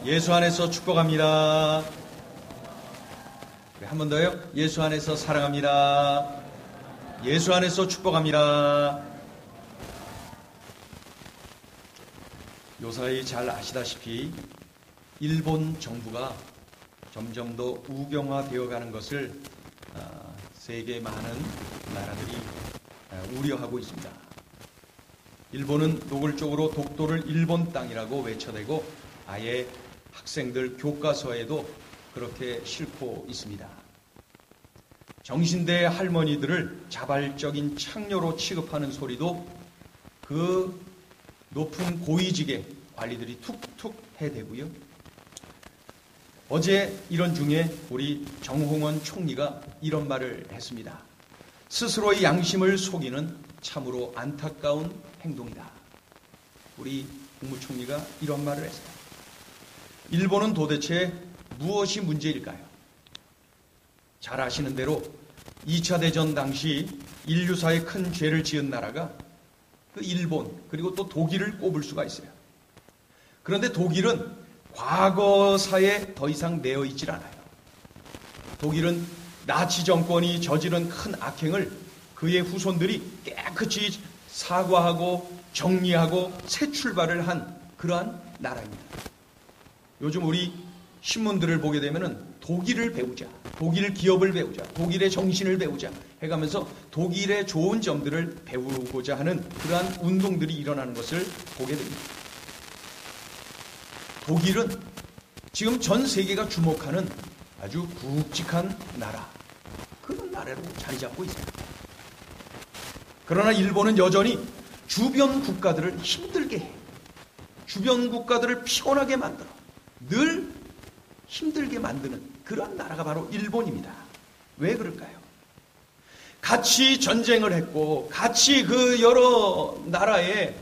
예수 안에서 축복합니다. 한 번 더요. 예수 안에서 사랑합니다. 예수 안에서 축복합니다. 요사이 잘 아시다시피 일본 정부가 점점 더 우경화되어 가는 것을 세계 많은 나라들이 우려하고 있습니다. 일본은 노골적으로 독도를 일본 땅이라고 외쳐대고 아예 학생들 교과서에도 그렇게 싣고 있습니다. 정신대 할머니들을 자발적인 창녀로 취급하는 소리도 그 높은 고위직의 관리들이 툭툭 해대고요. 어제 이런 중에 우리 정홍원 총리가 이런 말을 했습니다. 스스로의 양심을 속이는 참으로 안타까운 행동이다. 우리 국무총리가 이런 말을 했어요. 일본은 도대체 무엇이 문제일까요? 잘 아시는 대로 2차 대전 당시 인류사에 큰 죄를 지은 나라가 그 일본 그리고 또 독일을 꼽을 수가 있어요. 그런데 독일은 과거사에 더 이상 내어 있질 않아요. 독일은 나치 정권이 저지른 큰 악행을 그의 후손들이 깨끗이 사과하고 정리하고 새 출발을 한 그러한 나라입니다. 요즘 우리 신문들을 보게 되면은 독일을 배우자, 독일 기업을 배우자, 독일의 정신을 배우자 해가면서 독일의 좋은 점들을 배우고자 하는 그러한 운동들이 일어나는 것을 보게 됩니다. 독일은 지금 전 세계가 주목하는 아주 굵직한 나라, 그런 나라로 자리 잡고 있어요. 그러나 일본은 여전히 주변 국가들을 힘들게 해. 주변 국가들을 피곤하게 만들어. 늘 힘들게 만드는 그런 나라가 바로 일본입니다. 왜 그럴까요? 같이 전쟁을 했고 같이 그 여러 나라에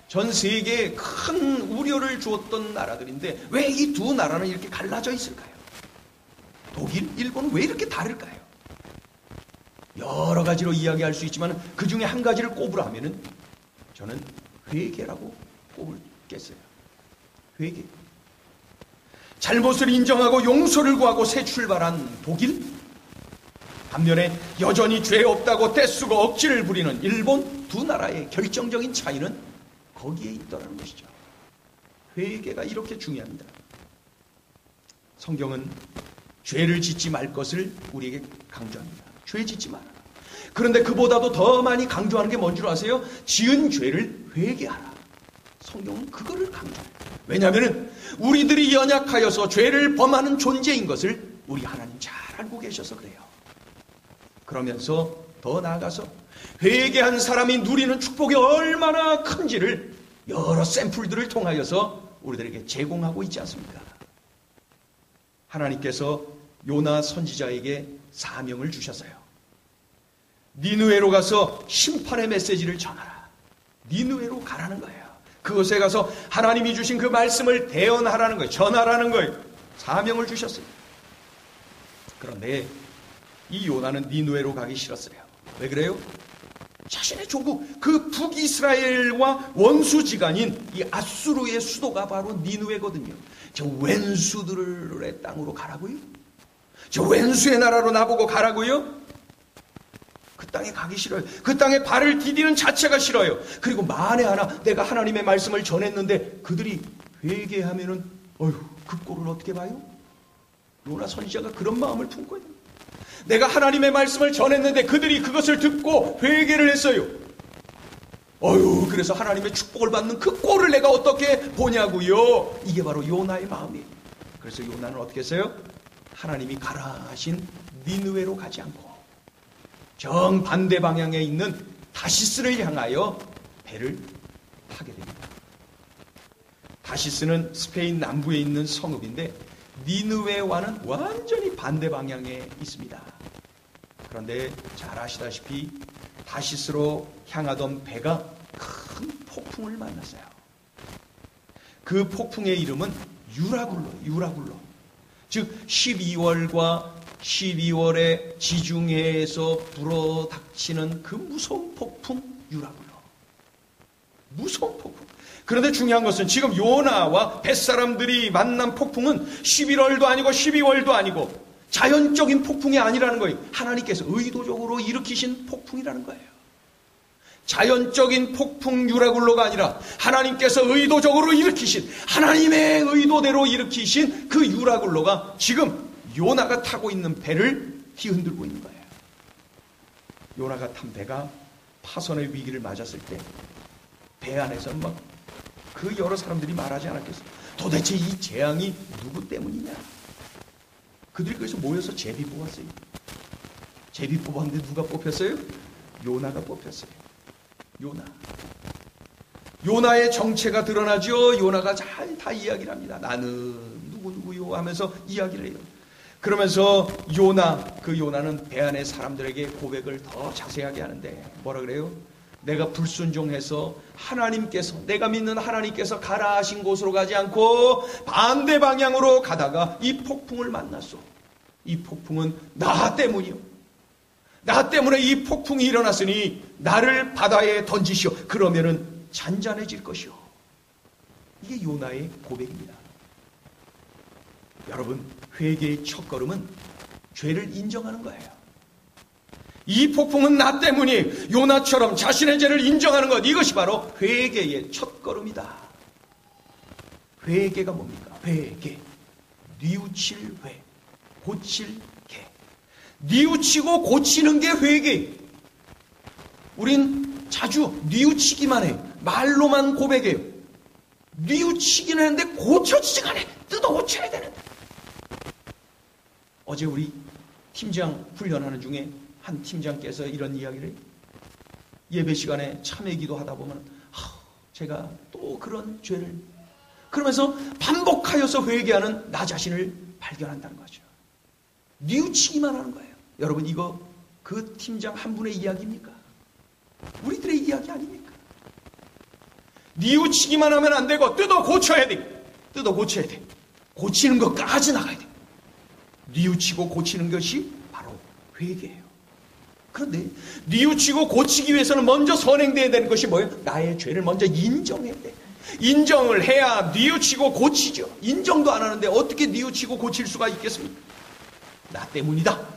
전 세계에 큰 우려를 주었던 나라들인데 왜 이 두 나라는 이렇게 갈라져 있을까요? 독일, 일본은 왜 이렇게 다를까요? 여러 가지로 이야기할 수 있지만 그 중에 한 가지를 꼽으라면은 저는 회개라고 꼽겠어요. 회개. 잘못을 인정하고 용서를 구하고 새 출발한 독일, 반면에 여전히 죄 없다고 떼쓰고 억지를 부리는 일본, 두 나라의 결정적인 차이는 거기에 있다는 것이죠. 회개가 이렇게 중요합니다. 성경은 죄를 짓지 말 것을 우리에게 강조합니다. 죄 짓지 마라. 그런데 그보다도 더 많이 강조하는 게 뭔 줄 아세요? 지은 죄를 회개하라. 성경은 그거를 강조해요. 왜냐하면 우리들이 연약하여서 죄를 범하는 존재인 것을 우리 하나님 잘 알고 계셔서 그래요. 그러면서 더 나아가서 회개한 사람이 누리는 축복이 얼마나 큰지를 여러 샘플들을 통하여서 우리들에게 제공하고 있지 않습니까? 하나님께서 요나 선지자에게 사명을 주셨어요. 니느웨로 가서 심판의 메시지를 전하라. 니느웨로 가라는 거예요. 그곳에 가서 하나님이 주신 그 말씀을 대언하라는 거예요. 전하라는 거예요. 사명을 주셨어요. 그런데 이 요나는 니느웨로 가기 싫었어요. 왜 그래요? 자신의 조국, 그 북이스라엘과 원수지간인 이 아수르의 수도가 바로 니느웨거든요. 저 왼수들의 땅으로 가라고요? 저 왼수의 나라로 나보고 가라고요? 그 땅에 가기 싫어요. 그 땅에 발을 디디는 자체가 싫어요. 그리고 만에 하나 내가 하나님의 말씀을 전했는데 그들이 회개하면은 어휴, 그 꼴을 어떻게 봐요? 요나 선지자가 그런 마음을 품고 있는 거예요. 내가 하나님의 말씀을 전했는데 그들이 그것을 듣고 회개를 했어요. 어휴, 그래서 하나님의 축복을 받는 그 꼴을 내가 어떻게 보냐고요. 이게 바로 요나의 마음이에요. 그래서 요나는 어떻게 했어요? 하나님이 가라 하신 니느웨로 가지 않고 정반대 방향에 있는 다시스를 향하여 배를 타게 됩니다. 다시스는 스페인 남부에 있는 성읍인데 니느웨와는 완전히 반대 방향에 있습니다. 그런데 잘 아시다시피 다시스로 향하던 배가 큰 폭풍을 만났어요. 그 폭풍의 이름은 유라굴로. 즉 12월과 12월에 지중해에서 불어닥치는 그 무서운 폭풍 유라굴로. 무서운 폭풍. 그런데 중요한 것은 지금 요나와 뱃사람들이 만난 폭풍은 11월도 아니고 12월도 아니고 자연적인 폭풍이 아니라는 거예요. 하나님께서 의도적으로 일으키신 폭풍이라는 거예요. 자연적인 폭풍 유라굴로가 아니라 하나님께서 의도적으로 일으키신, 하나님의 의도대로 일으키신 그 유라굴로가 지금 요나가 타고 있는 배를 뒤흔들고 있는 거예요. 요나가 탄 배가 파선의 위기를 맞았을 때 배 안에서 막 그 여러 사람들이 말하지 않았겠어요? 도대체 이 재앙이 누구 때문이냐? 그들이 그래서 모여서 제비 뽑았어요. 제비 뽑았는데 누가 뽑혔어요? 요나가 뽑혔어요. 요나의 정체가 드러나죠. 요나가 잘 다 이야기를 합니다. 나는 누구누구요 하면서 이야기를 해요. 그러면서 요나는 배 안에 사람들에게 고백을 더 자세하게 하는데 뭐라 그래요? 내가 불순종해서 하나님께서, 내가 믿는 하나님께서 가라 하신 곳으로 가지 않고 반대 방향으로 가다가 이 폭풍을 만났소. 이 폭풍은 나 때문이요. 나 때문에 이 폭풍이 일어났으니 나를 바다에 던지시오. 그러면은 잔잔해질 것이요. 이게 요나의 고백입니다. 여러분, 회개의 첫걸음은 죄를 인정하는 거예요. 이 폭풍은 나 때문이, 요나처럼 자신의 죄를 인정하는 것, 이것이 바로 회개의 첫걸음이다. 회개가 뭡니까? 회개, 뉘우칠 회, 고칠 개. 뉘우치고 고치는 게 회개. 우린 자주 뉘우치기만 해요. 말로만 고백해요. 뉘우치기는 하는데 고쳐지지가 않아요. 뜯어 고쳐야 되는데. 어제 우리 팀장 훈련하는 중에 한 팀장께서 이런 이야기를 해요. 예배 시간에 참회 기도하다 보면 제가 또 그런 죄를, 그러면서 반복하여서 회개하는 나 자신을 발견한다는 거죠. 뉘우치기만 하는 거예요. 여러분, 이거 그 팀장 한 분의 이야기입니까? 우리들의 이야기 아닙니까? 뉘우치기만 하면 안 되고 뜯어 고쳐야 돼. 뜯어 고쳐야 돼. 고치는 것까지 나가야 돼. 뉘우치고 고치는 것이 바로 회개예요. 그런데 뉘우치고 고치기 위해서는 먼저 선행돼야 되는 것이 뭐예요? 나의 죄를 먼저 인정해야 돼. 인정을 해야 뉘우치고 고치죠. 인정도 안 하는데 어떻게 뉘우치고 고칠 수가 있겠습니까? 나 때문이다.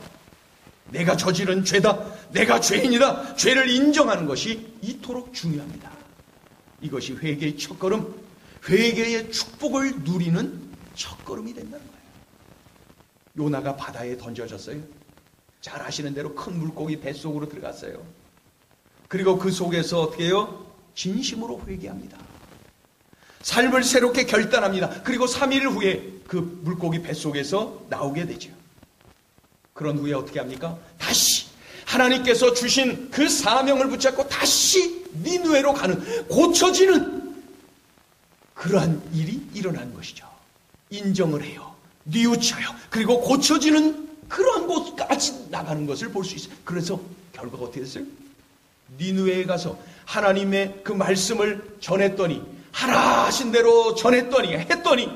내가 저지른 죄다. 내가 죄인이다. 죄를 인정하는 것이 이토록 중요합니다. 이것이 회개의 첫걸음, 회개의 축복을 누리는 첫걸음이 된다는 거예요. 요나가 바다에 던져졌어요. 잘 아시는 대로 큰 물고기 뱃속으로 들어갔어요. 그리고 그 속에서 어떻게 해요? 진심으로 회개합니다. 삶을 새롭게 결단합니다. 그리고 3일 후에 그 물고기 뱃속에서 나오게 되죠. 그런 후에 어떻게 합니까? 다시 하나님께서 주신 그 사명을 붙잡고 다시 니느웨로 가는, 고쳐지는 그러한 일이 일어난 것이죠. 인정을 해요. 뉘우쳐요. 그리고 고쳐지는 그러한 곳까지 나가는 것을 볼 수 있어요. 그래서 결과가 어떻게 됐어요? 니느웨에 가서 하나님의 그 말씀을 전했더니, 하라 하신 대로 전했더니, 했더니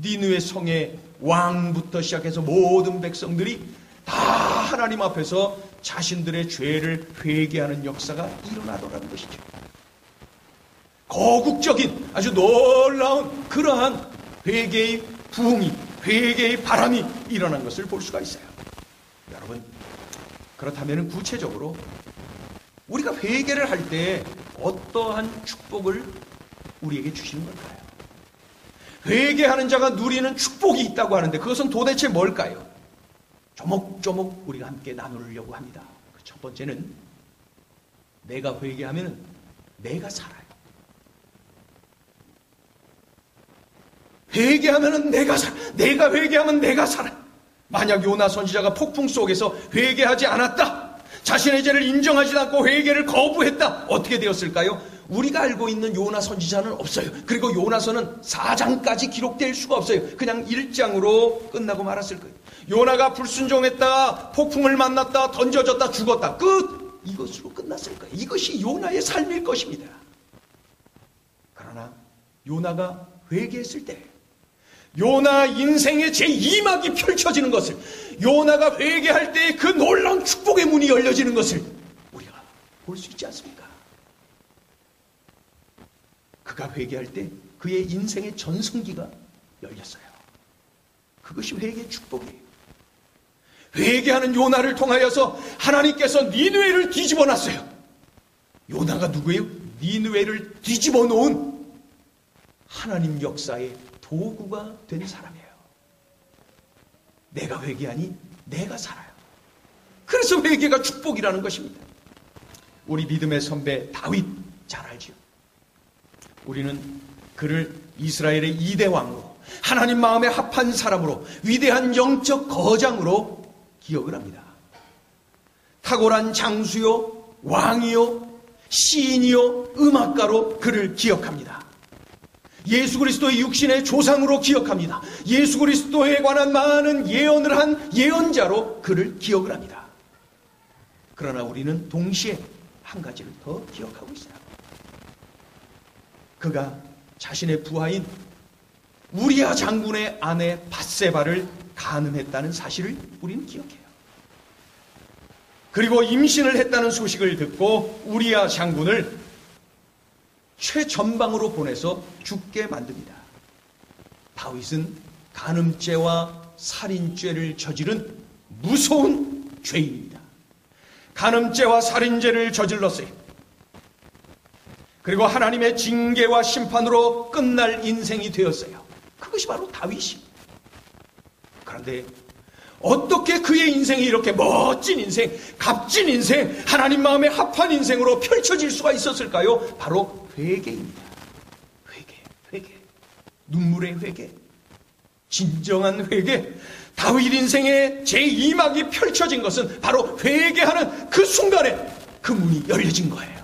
니느웨 성의 왕부터 시작해서 모든 백성들이 다 하나님 앞에서 자신들의 죄를 회개하는 역사가 일어나더라는 것이죠. 거국적인 아주 놀라운 그러한 회개의 부흥이, 회개의 바람이 일어난 것을 볼 수가 있어요. 여러분, 그렇다면 구체적으로 우리가 회개를 할 때 어떠한 축복을 우리에게 주시는 걸까요? 회개하는 자가 누리는 축복이 있다고 하는데 그것은 도대체 뭘까요? 조목조목 우리가 함께 나누려고 합니다. 첫 번째는 내가 회개하면 내가 살아요. 회개하면 내가 살아. 내가 회개하면 내가 살아. 만약 요나 선지자가 폭풍 속에서 회개하지 않았다, 자신의 죄를 인정하지 않고 회개를 거부했다, 어떻게 되었을까요? 우리가 알고 있는 요나 선지자는 없어요. 그리고 요나서는 4장까지 기록될 수가 없어요. 그냥 1장으로 끝나고 말았을 거예요. 요나가 불순종했다, 폭풍을 만났다, 던져졌다, 죽었다, 끝! 이것으로 끝났을 거예요. 이것이 요나의 삶일 것입니다. 그러나 요나가 회개했을 때 요나 인생의 제2막이 펼쳐지는 것을, 요나가 회개할 때 그 놀라운 축복의 문이 열려지는 것을 우리가 볼 수 있지 않습니까? 그가 회개할 때 그의 인생의 전성기가 열렸어요. 그것이 회개의 축복이에요. 회개하는 요나를 통하여서 하나님께서 니느웨를 뒤집어 놨어요. 요나가 누구예요? 니느웨를 뒤집어 놓은 하나님 역사의 도구가 된 사람이에요. 내가 회개하니 내가 살아요. 그래서 회개가 축복이라는 것입니다. 우리 믿음의 선배 다윗 잘 알지요. 우리는 그를 이스라엘의 2대 왕으로, 하나님 마음에 합한 사람으로, 위대한 영적 거장으로 기억을 합니다. 탁월한 장수요, 왕이요, 시인이요, 음악가로 그를 기억합니다. 예수 그리스도의 육신의 조상으로 기억합니다. 예수 그리스도에 관한 많은 예언을 한 예언자로 그를 기억을 합니다. 그러나 우리는 동시에 한 가지를 더 기억하고 있어요. 그가 자신의 부하인 우리야 장군의 아내 밧세바를 간음했다는 사실을 우리는 기억해요. 그리고 임신을 했다는 소식을 듣고 우리야 장군을 최전방으로 보내서 죽게 만듭니다. 다윗은 간음죄와 살인죄를 저지른 무서운 죄인입니다. 간음죄와 살인죄를 저질렀어요. 그리고 하나님의 징계와 심판으로 끝날 인생이 되었어요. 그것이 바로 다윗이. 그런데 어떻게 그의 인생이 이렇게 멋진 인생, 값진 인생, 하나님 마음에 합한 인생으로 펼쳐질 수가 있었을까요? 바로 회개입니다. 회개. 눈물의 회개. 진정한 회개. 다윗 인생의 제2막이 펼쳐진 것은 바로 회개하는 그 순간에 그 문이 열려진 거예요.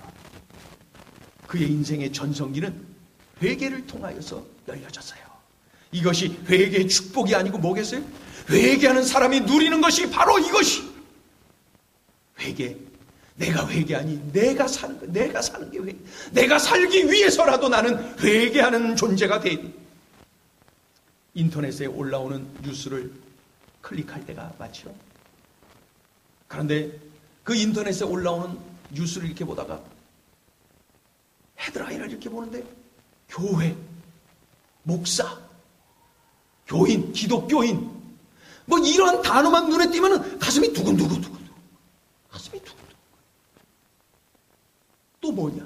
그의 인생의 전성기는 회개를 통하여서 열려졌어요. 이것이 회개의 축복이 아니고 뭐겠어요? 회개하는 사람이 누리는 것이 바로 이것이 회개. 내가 회개하니 내가 사는 거, 내가 사는 게 회개. 내가 살기 위해서라도 나는 회개하는 존재가 돼. 인터넷에 올라오는 뉴스를 클릭할 때가 많죠. 그런데 그 인터넷에 올라오는 뉴스를 이렇게 보다가 헤드라인을 이렇게 보는데 교회, 목사, 교인, 기독교인 뭐 이런 단어만 눈에 띄면 가슴이 두근두근. 가슴이 두근두근. 또 뭐냐?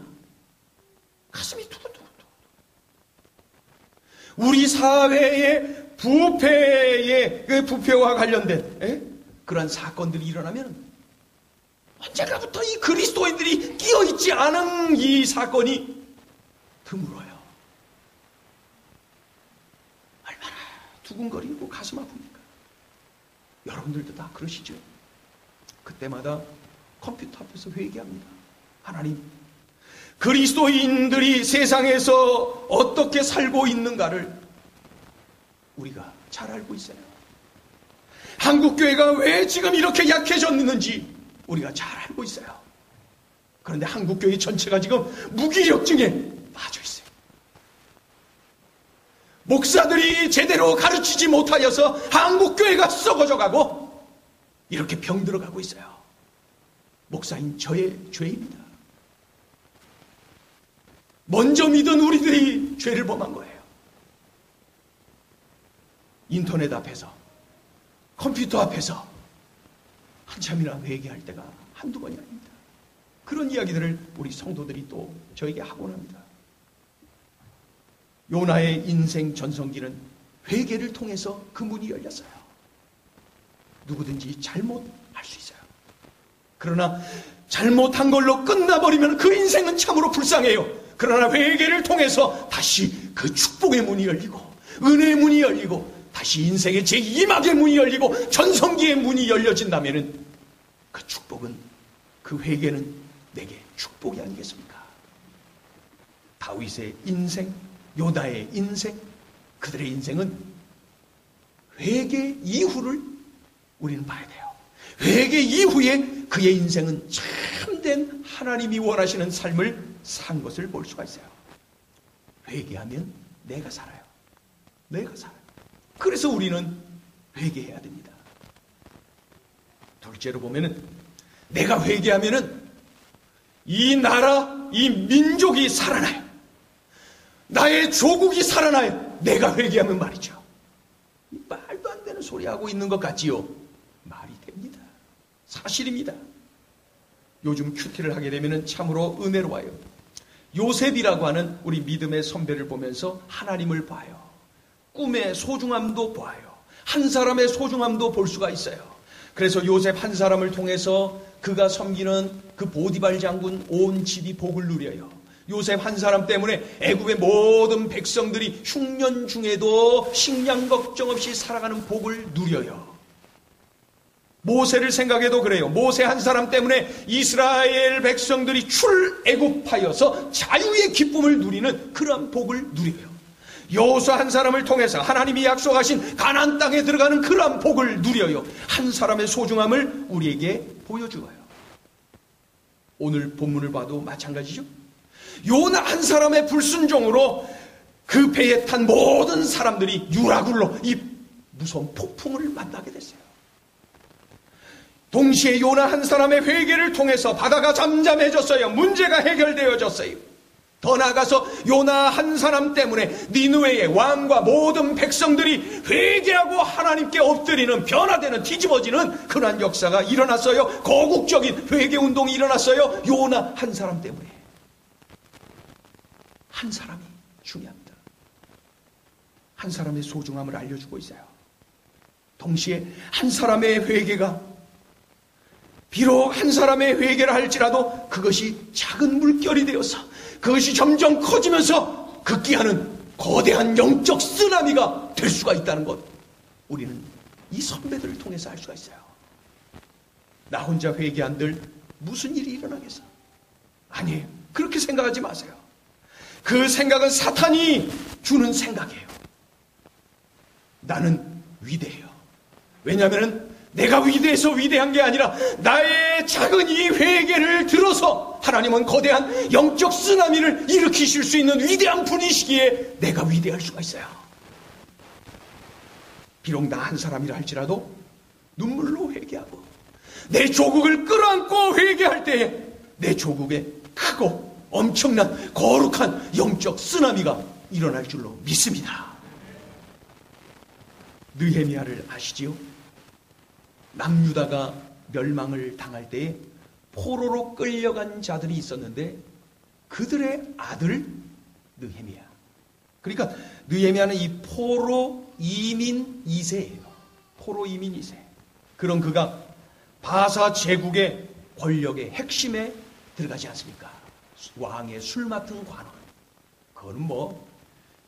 가슴이 두근두근. 우리 사회의 부패와 관련된 그러한 사건들이 일어나면 언젠가부터 이 그리스도인들이 끼어있지 않은 이 사건이 드물어요. 얼마나 두근거리고 가슴 아픕니까? 여러분들도 다 그러시죠? 그때마다 컴퓨터 앞에서 회개합니다. 하나님, 그리스도인들이 세상에서 어떻게 살고 있는가를 우리가 잘 알고 있어요. 한국교회가 왜 지금 이렇게 약해졌는지 우리가 잘 알고 있어요. 그런데 한국교회 전체가 지금 무기력증에 빠져 있어요. 목사들이 제대로 가르치지 못하여서 한국교회가 썩어져 가고 이렇게 병들어가고 있어요. 목사인 저의 죄입니다. 먼저 믿은 우리들이 죄를 범한 거예요. 인터넷 앞에서, 컴퓨터 앞에서 한참이나 회개할 때가 한두 번이 아닙니다. 그런 이야기들을 우리 성도들이 또 저에게 하곤 합니다. 요나의 인생 전성기는 회개를 통해서 그 문이 열렸어요. 누구든지 잘못할 수 있어요. 그러나 잘못한 걸로 끝나버리면 그 인생은 참으로 불쌍해요. 그러나 회개를 통해서 다시 그 축복의 문이 열리고 은혜의 문이 열리고 다시 인생의 제2막의 문이 열리고 전성기의 문이 열려진다면 그 축복은, 그 회개는 내게 축복이 아니겠습니까? 다윗의 인생, 요나의 인생, 그들의 인생은 회개 이후를 우리는 봐야 돼요. 회개 이후에 그의 인생은 참된 하나님이 원하시는 삶을 산 것을 볼 수가 있어요. 회개하면 내가 살아요. 내가 살아요. 그래서 우리는 회개해야 됩니다. 둘째로 보면은 내가 회개하면은 이 나라, 이 민족이 살아나요. 나의 조국이 살아나요. 내가 회개하면 말이죠. 말도 안 되는 소리 하고 있는 것 같지요? 말이 됩니다. 사실입니다. 요즘 큐티를 하게 되면 참으로 은혜로워요. 요셉이라고 하는 우리 믿음의 선배를 보면서 하나님을 봐요. 꿈의 소중함도 봐요. 한 사람의 소중함도 볼 수가 있어요. 그래서 요셉 한 사람을 통해서 그가 섬기는 그 보디발 장군 온 집이 복을 누려요. 요셉 한 사람 때문에 애굽의 모든 백성들이 흉년 중에도 식량 걱정 없이 살아가는 복을 누려요. 모세를 생각해도 그래요. 모세 한 사람 때문에 이스라엘 백성들이 출애굽하여서 자유의 기쁨을 누리는 그러한 복을 누려요. 여호수아 한 사람을 통해서 하나님이 약속하신 가나안 땅에 들어가는 그러한 복을 누려요. 한 사람의 소중함을 우리에게 보여주어요. 오늘 본문을 봐도 마찬가지죠. 요나 한 사람의 불순종으로 그 배에 탄 모든 사람들이 유라굴로 이 무서운 폭풍을 만나게 됐어요. 동시에 요나 한 사람의 회개를 통해서 바다가 잠잠해졌어요. 문제가 해결되어졌어요. 더 나아가서 요나 한 사람 때문에 니느웨의 왕과 모든 백성들이 회개하고 하나님께 엎드리는, 변화되는, 뒤집어지는 그러한 역사가 일어났어요. 거국적인 회개운동이 일어났어요. 요나 한 사람 때문에. 한 사람이 중요합니다. 한 사람의 소중함을 알려주고 있어요. 동시에 한 사람의 회개가, 비록 한 사람의 회개를 할지라도 그것이 작은 물결이 되어서 그것이 점점 커지면서 극기하는 거대한 영적 쓰나미가 될 수가 있다는 것, 우리는 이 선배들을 통해서 알 수가 있어요. 나 혼자 회개한들 무슨 일이 일어나겠어? 아니에요. 그렇게 생각하지 마세요. 그 생각은 사탄이 주는 생각이에요. 나는 위대해요. 왜냐하면 내가 위대해서 위대한 게 아니라 나의 작은 이 회개를 들어서 하나님은 거대한 영적 쓰나미를 일으키실 수 있는 위대한 분이시기에 내가 위대할 수가 있어요. 비록 나 한 사람이라 할지라도 눈물로 회개하고 내 조국을 끌어안고 회개할 때에 내 조국에 크고 엄청난 거룩한 영적 쓰나미가 일어날 줄로 믿습니다. 느헤미야를 아시지요? 남유다가 멸망을 당할 때에 포로로 끌려간 자들이 있었는데 그들의 아들 느헤미야. 그러니까 느헤미야는 이 포로 이민 2세예요. 포로 이민 2세. 그런 그가 바사 제국의 권력의 핵심에 들어가지 않습니까? 왕의 술 맡은 관원. 그거는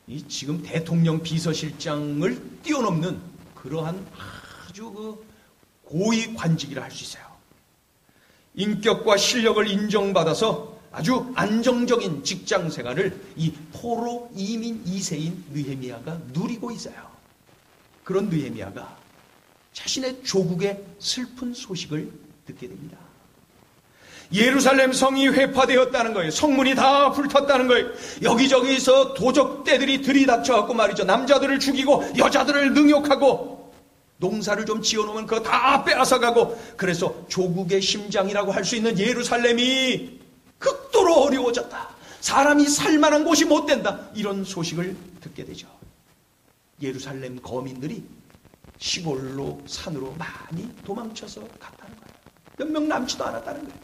이 지금 대통령 비서실장을 뛰어넘는 그러한 아주 고위 관직이라 할 수 있어요. 인격과 실력을 인정받아서 아주 안정적인 직장 생활을 이 포로 이민 2세인 느헤미야가 누리고 있어요. 그런 느헤미야가 자신의 조국의 슬픈 소식을 듣게 됩니다. 예루살렘 성이 회파되었다는 거예요. 성문이 다 불탔다는 거예요. 여기저기서 도적대들이 들이닥쳐갖고 말이죠. 남자들을 죽이고 여자들을 능욕하고 농사를 좀 지어놓으면 그거 다 빼앗아가고, 그래서 조국의 심장이라고 할 수 있는 예루살렘이 극도로 어려워졌다. 사람이 살만한 곳이 못 된다. 이런 소식을 듣게 되죠. 예루살렘 거민들이 시골로 산으로 많이 도망쳐서 갔다는 거예요. 몇 명 남지도 않았다는 거예요.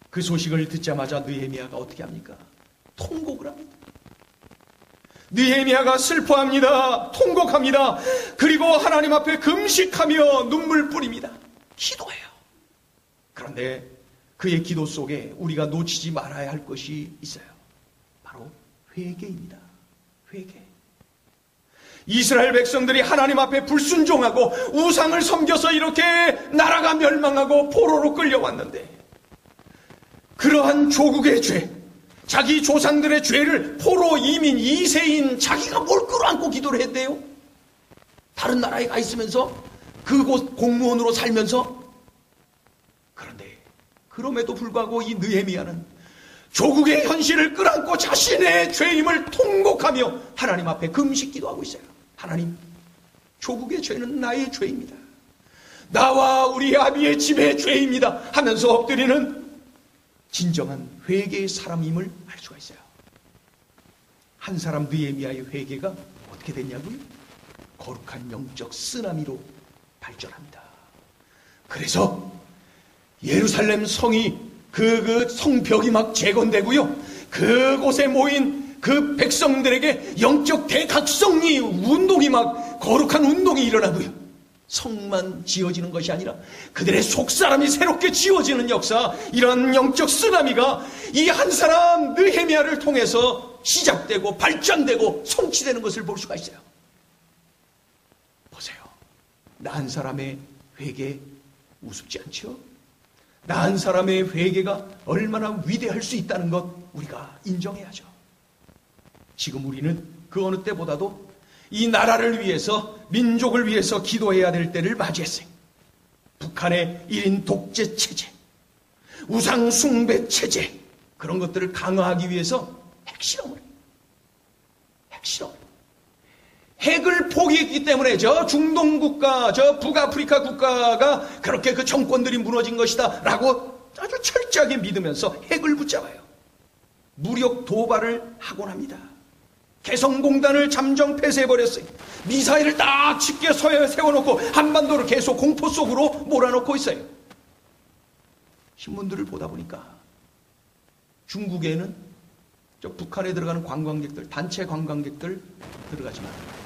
그 소식을 듣자마자 느헤미야가 어떻게 합니까? 통곡을 합니다. 느헤미야가 슬퍼합니다. 통곡합니다. 그리고 하나님 앞에 금식하며 눈물 뿌립니다. 기도해요. 그런데 그의 기도 속에 우리가 놓치지 말아야 할 것이 있어요. 바로 회개입니다. 회개. 이스라엘 백성들이 하나님 앞에 불순종하고 우상을 섬겨서 이렇게 나라가 멸망하고 포로로 끌려왔는데, 그러한 조국의 죄, 자기 조상들의 죄를 포로 이민 2세인 자기가 뭘 끌어안고 기도를 했대요? 다른 나라에 가 있으면서 그곳 공무원으로 살면서. 그런데 그럼에도 불구하고 이 느헤미야는 조국의 현실을 끌어안고 자신의 죄임을 통곡하며 하나님 앞에 금식 기도하고 있어요. 하나님, 조국의 죄는 나의 죄입니다. 나와 우리 아비의 집의 죄입니다 하면서 엎드리는 진정한 회개의 사람임을 알 수가 있어요. 한 사람 느헤미야의 회개가 어떻게 됐냐고요? 거룩한 영적 쓰나미로 발전합니다. 그래서 예루살렘 성이 그 성벽이 막 재건되고요. 그곳에 모인 그 백성들에게 영적 대각성이 운동이 막 거룩한 운동이 일어나고요. 성만 지어지는 것이 아니라 그들의 속사람이 새롭게 지어지는 역사, 이런 영적 쓰나미가 이 한 사람 느헤미야를 통해서 시작되고 발전되고 성취되는 것을 볼 수가 있어요. 보세요. 나 한 사람의 회개 우습지 않죠? 나 한 사람의 회개가 얼마나 위대할 수 있다는 것 우리가 인정해야죠. 지금 우리는 그 어느 때보다도 이 나라를 위해서, 민족을 위해서 기도해야 될 때를 맞이했어요. 북한의 1인 독재 체제, 우상 숭배 체제, 그런 것들을 강화하기 위해서 핵을 포기했기 때문에 저 중동 국가, 저 북아프리카 국가가 그렇게 그 정권들이 무너진 것이다 라고 아주 철저하게 믿으면서 핵을 붙잡아요. 무력 도발을 하곤 합니다. 개성공단을 잠정 폐쇄해버렸어요. 미사일을 딱 짙게 세워놓고 한반도를 계속 공포 속으로 몰아넣고 있어요. 신문들을 보다 보니까 중국에는 저 북한에 들어가는 관광객들, 단체 관광객들 들어가지 말아요.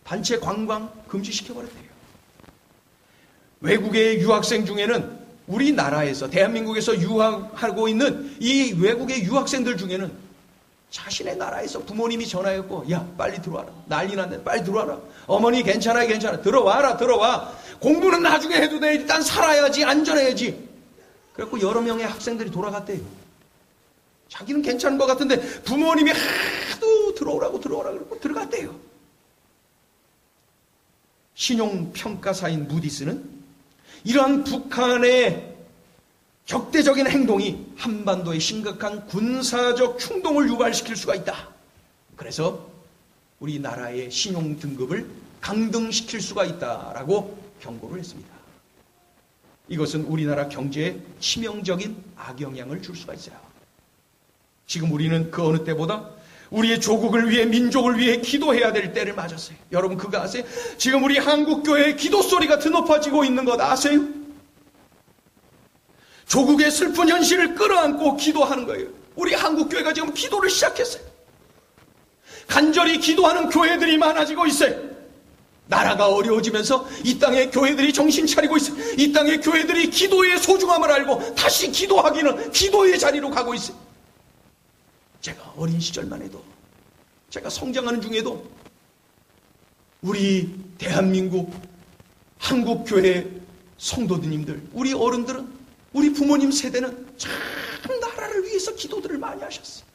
단체 관광 금지시켜버렸대요. 외국의 유학생 중에는 우리나라에서, 대한민국에서 유학하고 있는 이 외국의 유학생들 중에는 자신의 나라에서 부모님이 전화했고, 야 빨리 들어와라, 난리 났네, 빨리 들어와라, 어머니 괜찮아 들어와, 공부는 나중에 해도 돼, 일단 살아야지, 안전해야지. 그래갖고 여러 명의 학생들이 돌아갔대요. 자기는 괜찮은 것 같은데 부모님이 하도 들어오라고 그러고 들어갔대요. 신용평가사인 무디스는 이러한 북한의 적대적인 행동이 한반도에 심각한 군사적 충동을 유발시킬 수가 있다. 그래서 우리나라의 신용 등급을 강등시킬 수가 있다라고 경고를 했습니다. 이것은 우리나라 경제에 치명적인 악영향을 줄 수가 있어요. 지금 우리는 그 어느 때보다 우리의 조국을 위해, 민족을 위해 기도해야 될 때를 맞았어요. 여러분 그거 아세요? 지금 우리 한국교회의 기도 소리가 드높아지고 있는 것 아세요? 조국의 슬픈 현실을 끌어안고 기도하는 거예요. 우리 한국교회가 지금 기도를 시작했어요. 간절히 기도하는 교회들이 많아지고 있어요. 나라가 어려워지면서 이 땅의 교회들이 정신 차리고 있어요. 이 땅의 교회들이 기도의 소중함을 알고 다시 기도하기는 기도의 자리로 가고 있어요. 제가 어린 시절만 해도, 제가 성장하는 중에도 우리 대한민국 한국교회 성도님들, 우리 어른들은, 우리 부모님 세대는 참 나라를 위해서 기도들을 많이 하셨어요.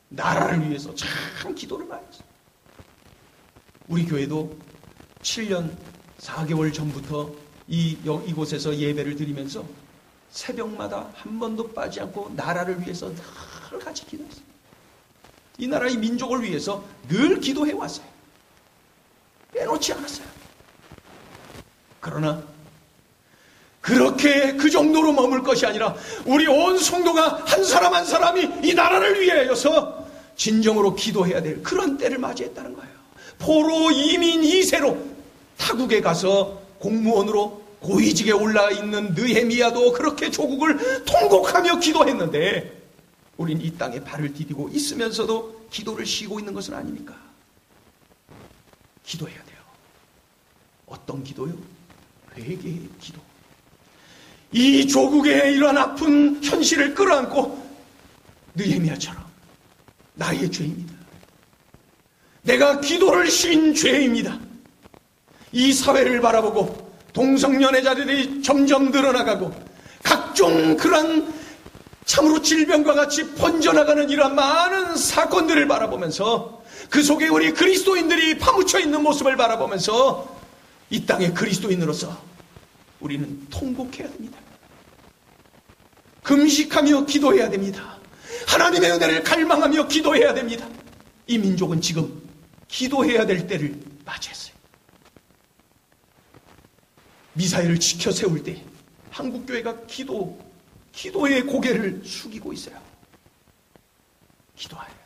나라를 위해서 참 기도를 많이 했어요. 우리 교회도 7년 4개월 전부터 이곳에서 예배를 드리면서 새벽마다 한 번도 빠지 않고 나라를 위해서 늘 같이 기도했어요. 이 나라의 민족을 위해서 늘 기도해 왔어요. 빼놓지 않았어요. 그러나 그렇게 그 정도로 머물 것이 아니라 우리 온 성도가 한 사람 한 사람이 이 나라를 위하여서 진정으로 기도해야 될 그런 때를 맞이했다는 거예요. 포로 이민 2세로 타국에 가서 공무원으로 고위직에 올라 있는 느헤미야도 그렇게 조국을 통곡하며 기도했는데 우린 이 땅에 발을 디디고 있으면서도 기도를 쉬고 있는 것은 아닙니까? 기도해야 돼요. 어떤 기도요? 회개의 기도. 이 조국의 이러한 아픈 현실을 끌어안고 느헤미야처럼 나의 죄입니다. 내가 기도를 쉰 죄입니다. 이 사회를 바라보고 동성연애자들이 점점 늘어나가고 각종 그런 참으로 질병과 같이 번져나가는 이러한 많은 사건들을 바라보면서 그 속에 우리 그리스도인들이 파묻혀 있는 모습을 바라보면서 이 땅의 그리스도인으로서 우리는 통곡해야 됩니다. 금식하며 기도해야 됩니다. 하나님의 은혜를 갈망하며 기도해야 됩니다. 이 민족은 지금 기도해야 될 때를 맞이했어요. 미사일을 지켜 세울 때 한국교회가 기도의 고개를 숙이고 있어요. 기도해야 돼요.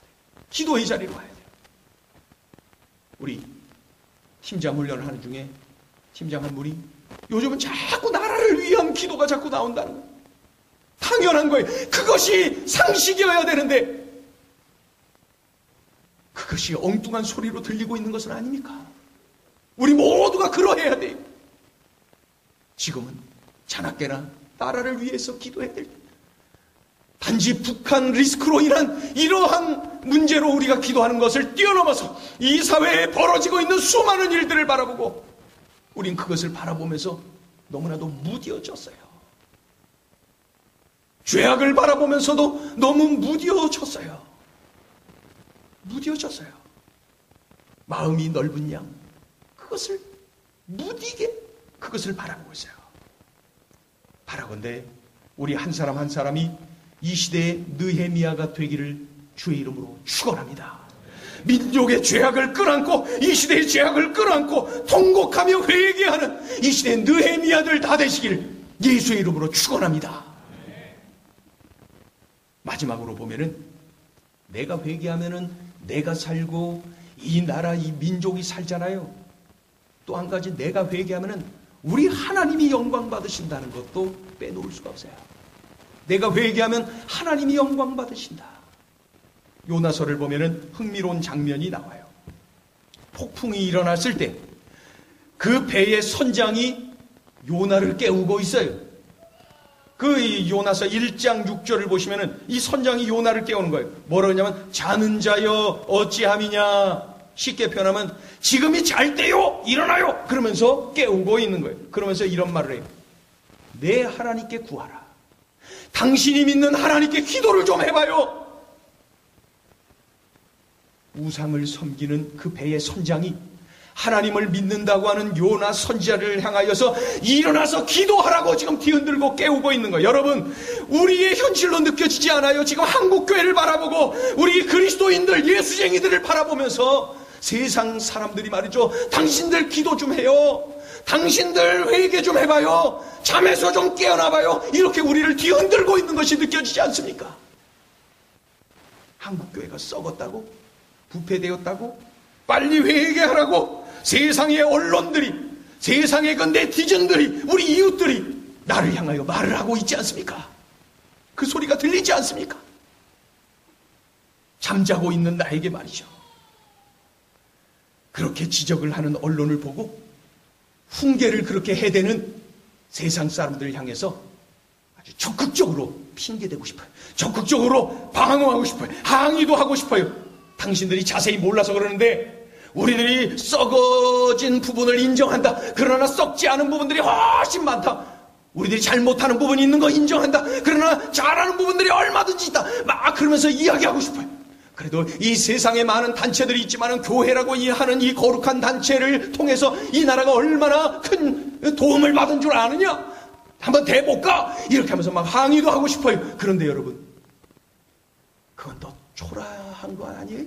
기도의 자리로 와야 돼요. 우리 팀장 훈련을 하는 중에 팀장 한 분이 요즘은 자꾸 나라를 위한 기도가 자꾸 나온다는 거예요. 당연한 거예요. 그것이 상식이어야 되는데 그것이 엉뚱한 소리로 들리고 있는 것은 아닙니까? 우리 모두가 그러해야 돼요. 지금은 자나깨나 나라를 위해서 기도해야 될 때, 단지 북한 리스크로 인한 이러한 문제로 우리가 기도하는 것을 뛰어넘어서 이 사회에 벌어지고 있는 수많은 일들을 바라보고 우린 그것을 바라보면서 너무나도 무뎌졌어요. 죄악을 바라보면서도 너무 무뎌졌어요. 무뎌졌어요. 마음이 넓은 양 그것을 무디게 그것을 바라보고 있어요. 바라건대 우리 한 사람 한 사람이 이 시대의 느헤미야가 되기를 주의 이름으로 축원합니다. 민족의 죄악을 끌어안고 이 시대의 죄악을 끌어안고 통곡하며 회개하는 이 시대의 느헤미야들 다 되시기를 예수의 이름으로 축원합니다. 마지막으로 보면은 내가 회개하면은 내가 살고 이 나라 이 민족이 살잖아요. 또 한 가지 내가 회개하면은 우리 하나님이 영광 받으신다는 것도 빼놓을 수가 없어요. 내가 회개하면 하나님이 영광 받으신다. 요나서를 보면은 흥미로운 장면이 나와요. 폭풍이 일어났을 때 그 배의 선장이 요나를 깨우고 있어요. 그 요나서 1장 6절을 보시면은 이 선장이 요나를 깨우는 거예요. 뭐라 그러냐면 자는 자여 어찌함이냐. 쉽게 표현하면 지금이 잘 때요 일어나요 그러면서 깨우고 있는 거예요. 그러면서 이런 말을 해요. 내 하나님께 구하라. 당신이 믿는 하나님께 기도를 좀 해봐요. 우상을 섬기는 그 배의 선장이 하나님을 믿는다고 하는 요나 선지자를 향하여서 일어나서 기도하라고 지금 뒤흔들고 깨우고 있는 거예요. 여러분, 우리의 현실로 느껴지지 않아요? 지금 한국교회를 바라보고 우리 그리스도인들, 예수쟁이들을 바라보면서 세상 사람들이 말이죠. 당신들 기도 좀 해요. 당신들 회개 좀 해봐요. 잠에서 좀 깨어나봐요. 이렇게 우리를 뒤흔들고 있는 것이 느껴지지 않습니까? 한국교회가 썩었다고? 부패되었다고? 빨리 회개하라고 세상의 언론들이, 세상의 그 네티즌들이, 우리 이웃들이 나를 향하여 말을 하고 있지 않습니까? 그 소리가 들리지 않습니까? 잠자고 있는 나에게 말이죠. 그렇게 지적을 하는 언론을 보고 훈계를 그렇게 해대는 세상 사람들을 향해서 아주 적극적으로 핑계대고 싶어요. 적극적으로 방어하고 싶어요. 항의도 하고 싶어요. 당신들이 자세히 몰라서 그러는데 우리들이 썩어진 부분을 인정한다. 그러나 썩지 않은 부분들이 훨씬 많다. 우리들이 잘못하는 부분이 있는 거 인정한다. 그러나 잘하는 부분들이 얼마든지 있다. 막 그러면서 이야기하고 싶어요. 그래도 이 세상에 많은 단체들이 있지만 교회라고 하는 이 거룩한 단체를 통해서 이 나라가 얼마나 큰 도움을 받은 줄 아느냐? 한번 대볼까? 이렇게 하면서 막 항의도 하고 싶어요. 그런데 여러분, 그건 더 초라한 거 아니에요?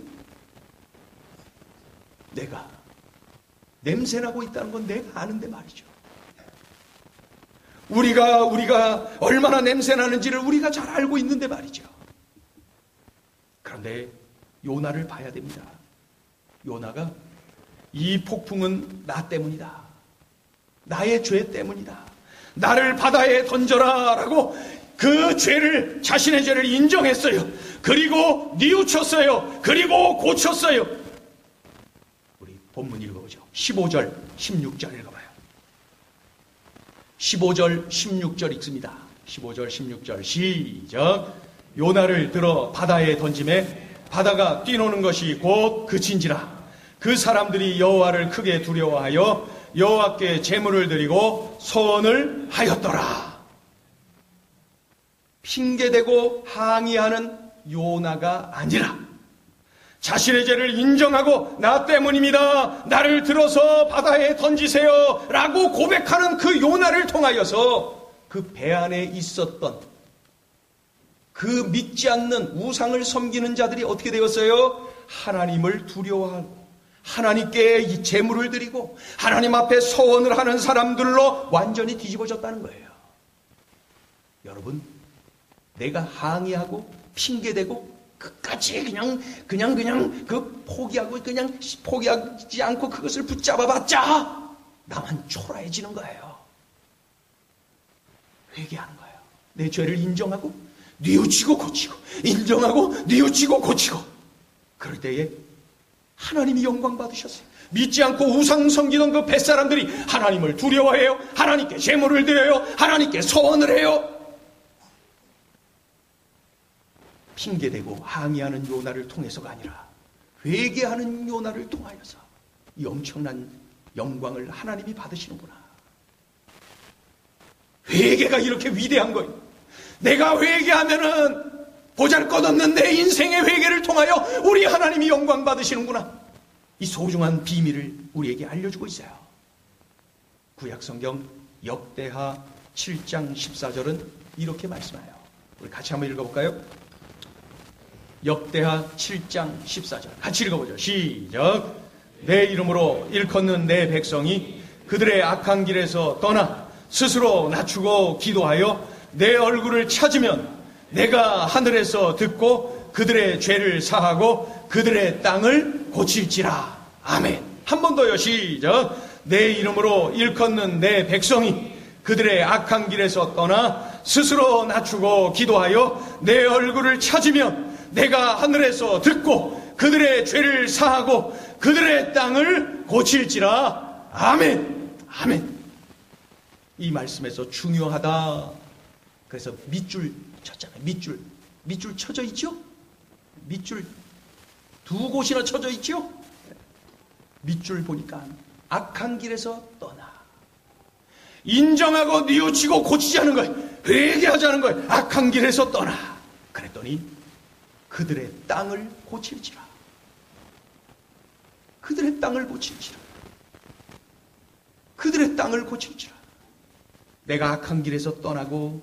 내가 냄새나고 있다는 건 내가 아는데 말이죠. 우리가 얼마나 냄새나는지를 우리가 잘 알고 있는데 말이죠. 그런데 요나를 봐야 됩니다. 요나가 이 폭풍은 나 때문이다. 나의 죄 때문이다. 나를 바다에 던져라 라고 그 죄를, 자신의 죄를 인정했어요. 그리고 뉘우쳤어요. 그리고 고쳤어요. 우리 본문 읽어보죠. 15절, 16절 읽어봐요. 15절, 16절 읽습니다. 15절, 16절 시작. 요나를 들어 바다에 던짐에 바다가 뛰노는 것이 곧 그친지라. 그 사람들이 여호와를 크게 두려워하여 여호와께 제물을 드리고 소원을 하였더라. 핑계대고 항의하는 요나가 아니라 자신의 죄를 인정하고 나 때문입니다. 나를 들어서 바다에 던지세요 라고 고백하는 그 요나를 통하여서 그 배 안에 있었던 그 믿지 않는 우상을 섬기는 자들이 어떻게 되었어요? 하나님을 두려워하고 하나님께 이 제물을 드리고 하나님 앞에 소원을 하는 사람들로 완전히 뒤집어졌다는 거예요. 여러분, 내가 항의하고 핑계대고 끝까지 그냥 그 포기하지 않고 그것을 붙잡아봤자 나만 초라해지는 거예요. 회개하는 거예요. 내 죄를 인정하고 뉘우치고 고치고, 인정하고 뉘우치고 고치고. 그럴 때에 하나님이 영광 받으셨어요. 믿지 않고 우상 섬기던 그 뱃사람들이 하나님을 두려워해요. 하나님께 제물을 드려요. 하나님께 소원을 해요. 핑계대고 항의하는 요나를 통해서가 아니라 회개하는 요나를 통하여서 이 엄청난 영광을 하나님이 받으시는구나. 회개가 이렇게 위대한 거예요. 내가 회개하면은 보잘것없는 내 인생의 회개를 통하여 우리 하나님이 영광 받으시는구나. 이 소중한 비밀을 우리에게 알려주고 있어요. 구약성경 역대하 7장 14절은 이렇게 말씀해요. 우리 같이 한번 읽어볼까요? 역대하 7장 14절 같이 읽어보죠. 시작. 내 이름으로 일컫는 내 백성이 그들의 악한 길에서 떠나 스스로 낮추고 기도하여 내 얼굴을 찾으면 내가 하늘에서 듣고 그들의 죄를 사하고 그들의 땅을 고칠지라. 아멘. 한 번 더요. 시작. 내 이름으로 일컫는 내 백성이 그들의 악한 길에서 떠나 스스로 낮추고 기도하여 내 얼굴을 찾으면 내가 하늘에서 듣고 그들의 죄를 사하고 그들의 땅을 고칠지라. 아멘. 아멘. 이 말씀에서 중요하다. 그래서 밑줄 쳤잖아요. 밑줄 쳐져 있죠? 밑줄 두 곳이나 쳐져 있죠? 밑줄 보니까 악한 길에서 떠나. 인정하고 뉘우치고 고치자는 거예요. 회개하자는 거예요. 악한 길에서 떠나. 그랬더니 그들의 땅을 고칠지라. 그들의 땅을 고칠지라. 그들의 땅을 고칠지라. 내가 악한 길에서 떠나고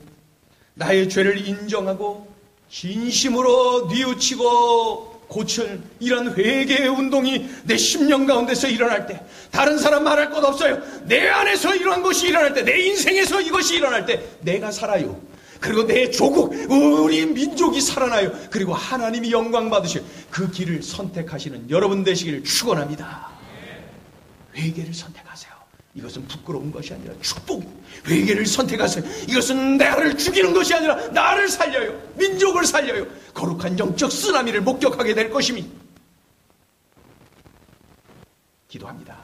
나의 죄를 인정하고 진심으로 뉘우치고 고칠 이런 회개의 운동이 내 심령 가운데서 일어날 때 다른 사람 말할 것 없어요. 내 안에서 이런 것이 일어날 때, 내 인생에서 이것이 일어날 때 내가 살아요. 그리고 내 조국, 우리 민족이 살아나요. 그리고 하나님이 영광 받으실 그 길을 선택하시는 여러분 되시기를 축원합니다. 회개를 선택하세요. 이것은 부끄러운 것이 아니라 축복. 회개를 선택하세요. 이것은 나를 죽이는 것이 아니라 나를 살려요. 민족을 살려요. 거룩한 영적 쓰나미를 목격하게 될 것입니다. 기도합니다.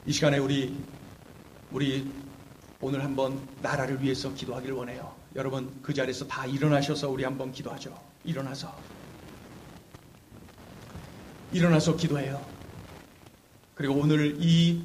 이 시간에 우리 오늘 한번 나라를 위해서 기도하기를 원해요. 여러분 그 자리에서 다 일어나셔서 우리 한번 기도하죠. 일어나서 기도해요. 그리고 오늘 이